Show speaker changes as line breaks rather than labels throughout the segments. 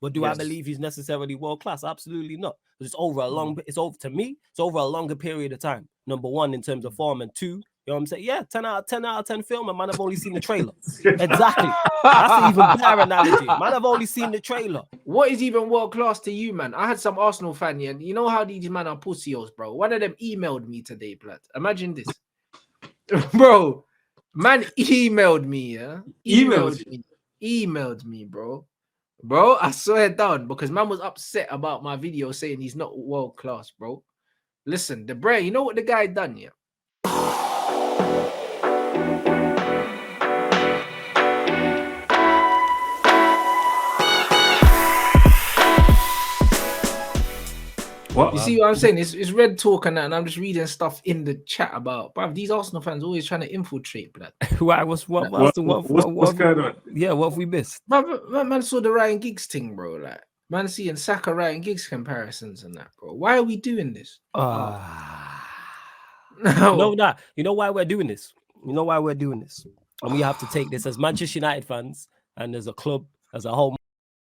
But do I believe he's necessarily world class? Absolutely not. It's over a long. It's over to me. It's over a longer period of time. Number one, in terms of form, and two, you know what I'm saying? Yeah, 10 out of 10 film, and man, I've only seen the trailer. Exactly. That's an even better analogy. Man, I've only seen the trailer.
What is even world class to you, man? I had some Arsenal fan, and you know how these men are pussios, bro. One of them emailed me today, blood. Imagine this, bro. Man emailed me, yeah. Emailed me, bro. Bro, I swear down because man was upset about my video saying he's not world class, bro. Listen, the Bray, you know what the guy done, yeah?
What?
You see what I'm saying? It's red talk and that, and I'm just reading stuff in the chat about, bruv, these Arsenal fans always trying to infiltrate, blood.
Why? What's going on? Yeah, what have we missed?
Man saw the Ryan Giggs thing, bro. Like, man seeing Saka Ryan Giggs comparisons and that, bro. Why are we doing this?
No. You know why we're doing this? You know why we're doing this? And we have to take this as Manchester United fans and as a club, as a whole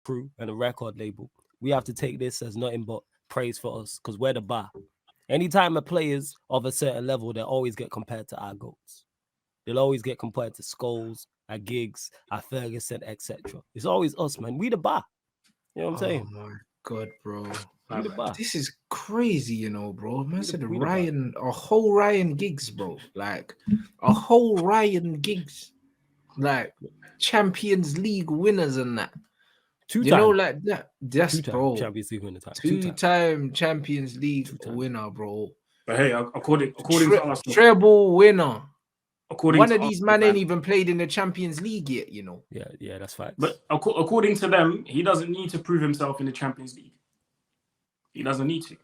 crew and a record label. We have to take this as nothing but praise for us because we're the bar. Anytime a player's of a certain level, they always get compared to our goats. They'll always get compared to Scholes, our Giggs, our Ferguson, etc. It's always us, man. We the bar. You know what I'm saying?
Oh my god, bro.
We the bar.
This is crazy, you know, bro. Man said a whole Ryan Giggs, bro. Like a whole Ryan Giggs. Like Champions League winners and that. You know, like that. That's bro.
Champions League winner.
Two-time Champions League winner, bro.
But hey, according to Arsenal,
treble winner. One of these
Arsenal
men ain't even played in the Champions League yet, you know.
Yeah, that's facts.
But according to them, he doesn't need to prove himself in the Champions League. He doesn't need to.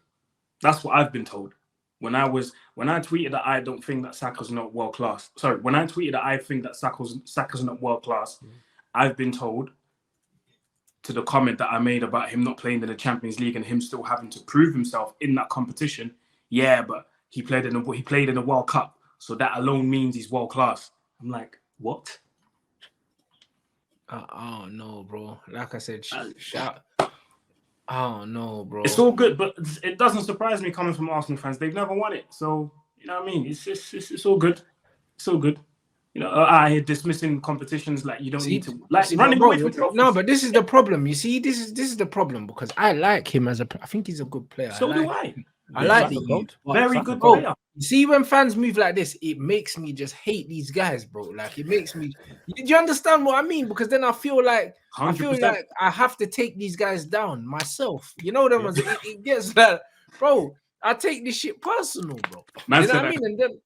That's what I've been told. When I tweeted that I don't think that Saka's not world class. Sorry, when I tweeted that I think that Saka's not world class, I've been told to the comment that I made about him not playing in the Champions League and him still having to prove himself in that competition. Yeah, but he played in the World Cup, so that alone means he's world class. I'm like, what?
I don't know, bro. Like I said, shout. I don't know, bro.
It's all good, but it doesn't surprise me coming from Arsenal fans. They've never won it, so you know what I mean. It's all good. It's all good. You know, I dismissing competitions like you don't need to running away from trophies.
No, but this is the problem. You see, this is the problem because I like him I think he's a good player.
So do I.
I like the youth.
Very good player.
You see, when fans move like this, it makes me just hate these guys, bro. Like it makes me. Do you understand what I mean? Because then I feel like 100%. I have to take these guys down myself. You know them ones. It gets like, bro. I take this shit personal, bro.
Man,
you know what I mean? And then.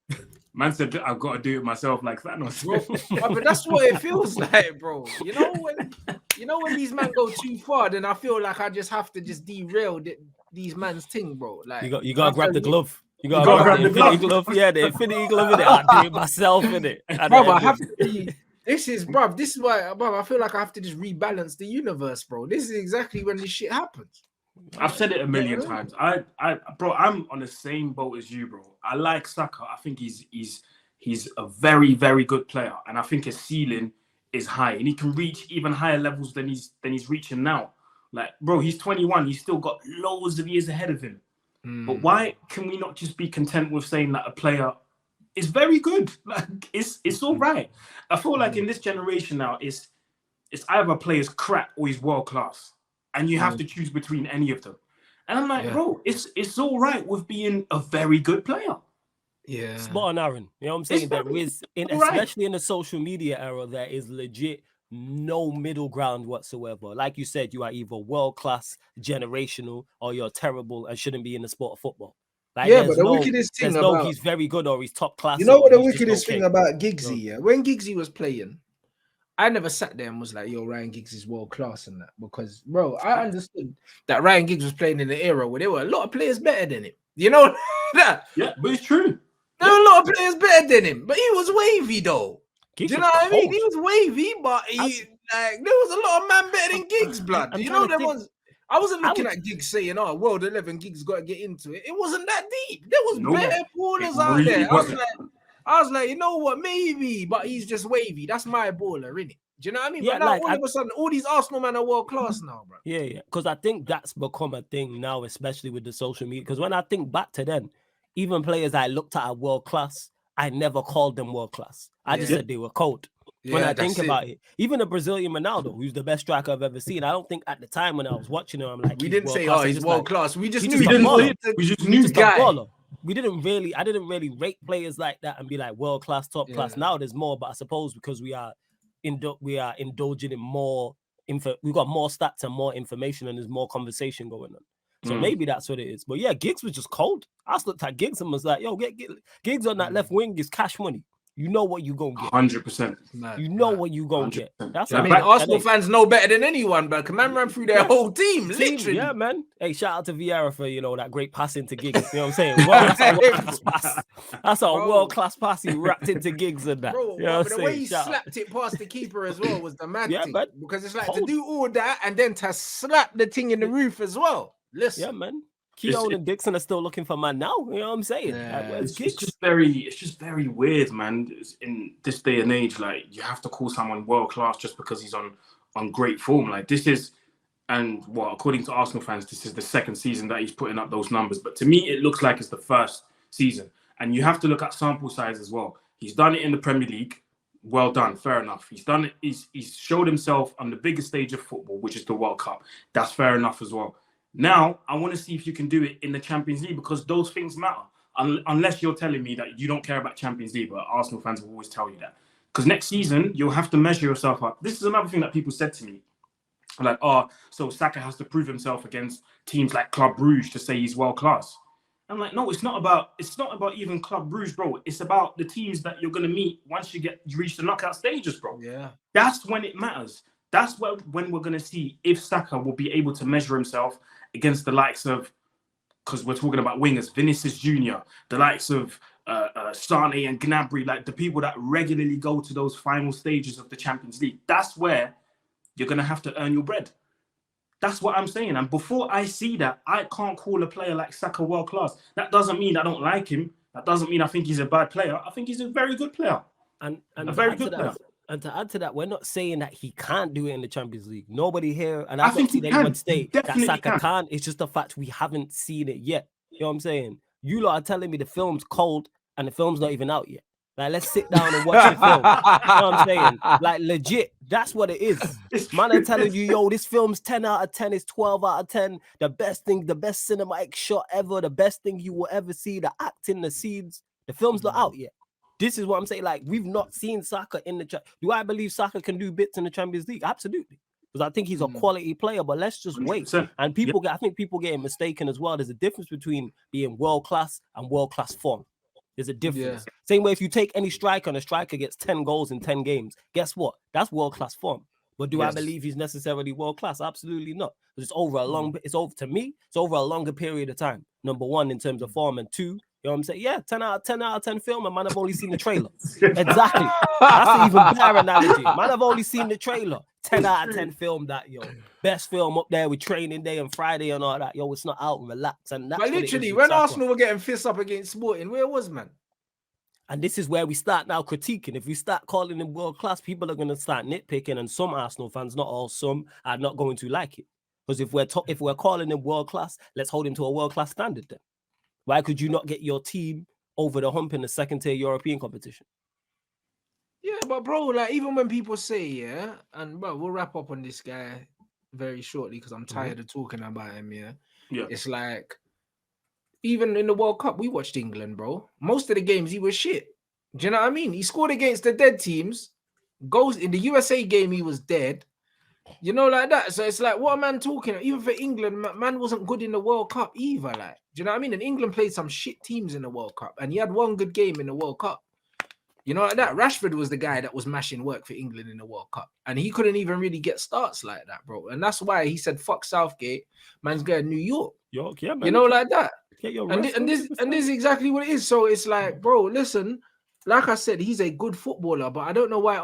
Man said, I've got to do it myself like Thanos.
Bro, but that's what it feels like, bro. You know when these men go too far, then I feel like I just have to just derail these man's thing, bro. Like
you gotta grab the glove. You gotta grab the infinity glove. Yeah, the infinity glove in it. I do it myself in it.
Bro, I have to be. This is why, bro. I feel like I have to just rebalance the universe, bro. This is exactly when this shit happens.
I've said it a million times. Bro, I'm on the same boat as you, bro. I like Saka. I think he's a very, very good player, and I think his ceiling is high, and he can reach even higher levels than he's reaching now. Like, bro, he's 21. He's still got loads of years ahead of him. But why can we not just be content with saying that a player is very good? Like, it's all right. I feel like in this generation now, it's either a player's crap or he's world class. And you have to choose between any of them. And I'm like, bro, it's all right with being a very good player.
Yeah.
Spot on, Aaron. You know what I'm saying? Especially in the social media era, there is legit no middle ground whatsoever. Like you said, you are either world-class, generational, or you're terrible and shouldn't be in the sport of football. Like,
but the wickedest thing about
he's very good or he's top class.
You know what the wickedest thing about Giggsy? Yeah? When Giggsy was playing, I never sat there and was like, yo, Ryan Giggs is world class and that. Because, bro, I understood that Ryan Giggs was playing in an era where there were a lot of players better than him. You know that?
Yeah, but it's true.
There were a lot of players better than him. But he was wavy, though. Do you know what I mean? He was wavy, but there was a lot of man better than Giggs, blood. You know, I wasn't looking at Giggs saying, oh, World 11, Giggs got to get into it. It wasn't that deep. There was better ballers out there. I was like, you know what? Maybe, but he's just wavy. That's my baller, innit? Do you know what I mean?
Yeah,
But now
like,
all of a sudden, all these Arsenal men are world class now, bro.
Yeah. Because I think that's become a thing now, especially with the social media. Because when I think back to then, even players I looked at world class, I never called them world class. I just said they were cold. When I think about it, even the Brazilian Ronaldo, who's the best striker I've ever seen, I don't think at the time when I was watching him, I'm like,
we didn't say, oh, he's world class. We just knew
we
he's
just knew
guy.
I didn't really rate players like that and be like world class, top class. Now there's more, but I suppose because we are indulging in more info, we got more stats and more information, and there's more conversation going on. So maybe that's what it is. But yeah, Giggs was just cold. I just looked at Giggs and was like, yo, get Giggs on that left wing is cash money. You know what you gonna get.
100%.
You know what you gonna get. That's
Arsenal fans know better than anyone, but man ran through their whole team, literally.
Yeah, man. Hey, shout out to Vieira for that great pass into Giggs. You know what I'm saying? Well, that's a world-class pass he wrapped into Giggs and that.
Bro,
you know
the way he slapped it past the keeper as well was the mad thing.
Man.
Because it's like to do all that and then to slap the thing in the roof as well. Listen.
Yeah, man. Keown and Dixon are still looking for man now. You know what I'm saying?
Yeah,
it's
just very weird, man. In this day and age, like you have to call someone world class just because he's on great form. Like this is, and according to Arsenal fans, this is the second season that he's putting up those numbers. But to me, it looks like it's the first season. And you have to look at sample size as well. He's done it in the Premier League. Well done, fair enough. He's done it. He's showed himself on the biggest stage of football, which is the World Cup. That's fair enough as well. Now, I want to see if you can do it in the Champions League because those things matter. Unless you're telling me that you don't care about Champions League, but Arsenal fans will always tell you that. Because next season, you'll have to measure yourself up. This is another thing that people said to me. Like, so Saka has to prove himself against teams like Club Brugge to say he's world class. I'm like, no, it's not about even Club Brugge, bro. It's about the teams that you're going to meet once you reach the knockout stages, bro.
Yeah.
That's when it matters. That's when we're going to see if Saka will be able to measure himself against the likes of, because we're talking about wingers, Vinicius Jr., the likes of Sane and Gnabry, like the people that regularly go to those final stages of the Champions League. That's where you're going to have to earn your bread. That's what I'm saying. And before I see that, I can't call a player like Saka world class. That doesn't mean I don't like him. That doesn't mean I think he's a bad player. I think he's a very good player. And a very good player. And to add to that, we're not saying that he can't do it in the Champions League. Nobody here, and I don't think anyone say that Saka can't. It's just the fact we haven't seen it yet. You know what I'm saying? You lot are telling me the film's cold and the film's not even out yet. Like, let's sit down and watch the film. You know what I'm saying? Like, legit, that's what it is. Man, I'm telling you, yo, this film's 10 out of 10, it's 12 out of 10. The best thing, the best cinematic shot ever, the best thing you will ever see, the acting, the scenes. The film's not out yet. This is what I'm saying. Like, we've not seen Saka in the... Do I believe Saka can do bits in the Champions League? Absolutely. Because I think he's a quality player, but let's just wait. 100%. And I think people getting mistaken as well. There's a difference between being world-class and world-class form. There's a difference. Yeah. Same way if you take any striker and a striker gets 10 goals in 10 games, guess what? That's world-class form. But do I believe he's necessarily world-class? Absolutely not. Because it's over a longer period of time. Number one, in terms of form, and two, you know what I'm saying? Yeah, 10 out of 10 film, and man, I've only seen the trailer. Exactly. That's an even better analogy. Man, I've only seen the trailer. 10 out of 10 film that, best film up there with training day and Friday and all that. Yo, it's not out, relax. And that's
but literally, when Arsenal were getting fists up against Sporting, where was man?
And this is where we start now critiquing. If we start calling him world class, people are going to start nitpicking, and some Arsenal fans, not all, some are not going to like it. Because if we're calling him world class, let's hold him to a world class standard then. Why could you not get your team over the hump in the second-tier European competition?
Yeah, but bro, like even when people say, and bro, we'll wrap up on this guy very shortly because I'm tired of talking about him, yeah. It's like, even in the World Cup, we watched England, bro. Most of the games, he was shit. Do you know what I mean? He scored against the dead teams. Goes in the USA game, he was dead. You know, like that. So it's like, what a man talking? Even for England, man wasn't good in the World Cup either. Like, do you know what I mean? And England played some shit teams in the World Cup, and he had one good game in the World Cup. You know, like that. Rashford was the guy that was mashing work for England in the World Cup, and he couldn't even really get starts like that, bro. And that's why he said, "Fuck Southgate, man's going to New York."
Yeah, man.
You know, like that.
And
this is exactly what it is. So it's like, bro, listen. Like I said, he's a good footballer, but I don't know why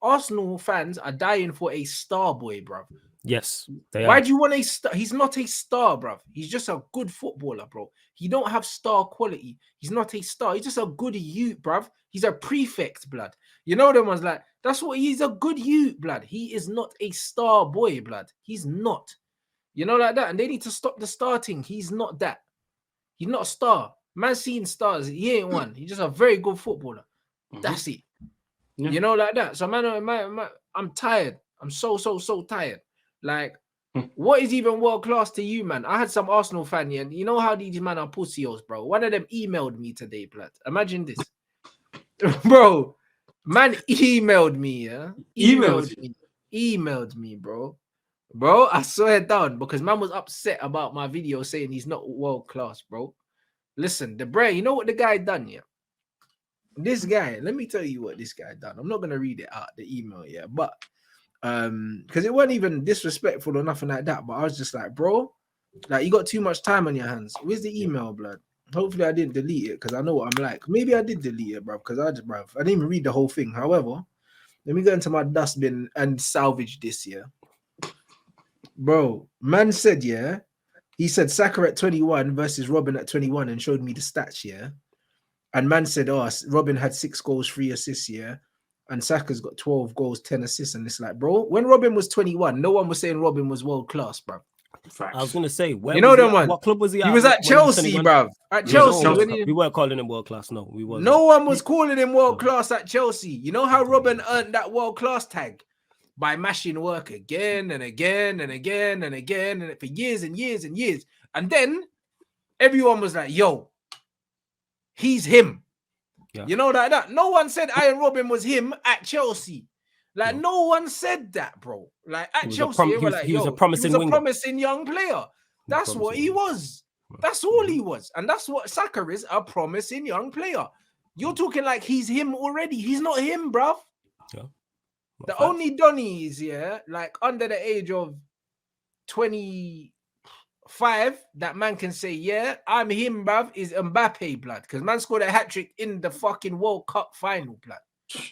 Arsenal fans are dying for a star boy, bro.
Yes, they
Why
are.
do you want a star? He's not a star, bruv. He's just a good footballer, bro. He don't have star quality. He's not a star. He's just a good youth, bruv. He's a prefect, blood. You know them ones like, that's what he's a good youth, blood. He is not a star boy, blood. He's not. You know, like that. And they need to stop the starting. He's not that. He's not a star. Man seeing stars. He ain't one. He's just a very good footballer. That's it.
Yeah.
You know, like that. So, man, I'm tired. I'm so tired. Like, what is even world class to you, man? I had some Arsenal fan here, and you know how these men are pussios, bro. One of them emailed me today, blood. Imagine this, bro. Man emailed me, yeah. Emailed me, bro. Bro, I swear down because man was upset about my video saying he's not world class, bro. Listen, the bro, you know what the guy done, yeah? This guy, let me tell you what this guy done. I'm not gonna read it out the email, yeah, but because it wasn't even disrespectful or nothing like that, but I was just like, bro, like you got too much time on your hands. Where's the email, blood? Hopefully I didn't delete it because I know what I'm like. Maybe I did delete it, bro, because I didn't even read the whole thing. However, let me go into my dustbin and salvage this, yeah. Bro, man said, yeah, he said Saka at 21 versus Robin at 21 and showed me the stats, yeah. And man said, oh, Robin had 6 goals, 3 assists, yeah. And Saka's got 12 goals, 10 assists. And it's like, bro, when Robin was 21, no one was saying Robin was world class, bro.
I was gonna say, where
you know them one.
What club was he at?
He was at Chelsea, bro. At Chelsea.
We weren't calling him world class. No, we weren't.
No one was calling him world class at Chelsea. You know how Robin earned that world class tag? By mashing work again and again and again and again and for years and years and years. And then everyone was like, yo, he's him. Yeah. You know like that. No one said Iron Robin was him at Chelsea. Like no one said that, bro. Like at Chelsea, he was a promising young player. That's what he was. That's all he was. And that's what Saka is, a promising young player. You're talking like he's him already. He's not him, bruv. Yeah. The only Donnies, yeah, like under the age of 25, that man can say, yeah, I'm him, bruv, is Mbappe, blood. Because man scored a hat-trick in the fucking World Cup final, blood.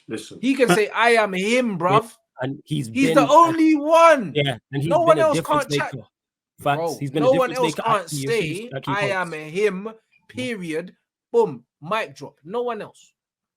Listen.
He can say, I am him, bruv.
Yeah, and he's
the only one.
Yeah, and
no one else can't chat.
Bro,
no one else can't say, I am him, period. Boom, mic drop. No one else.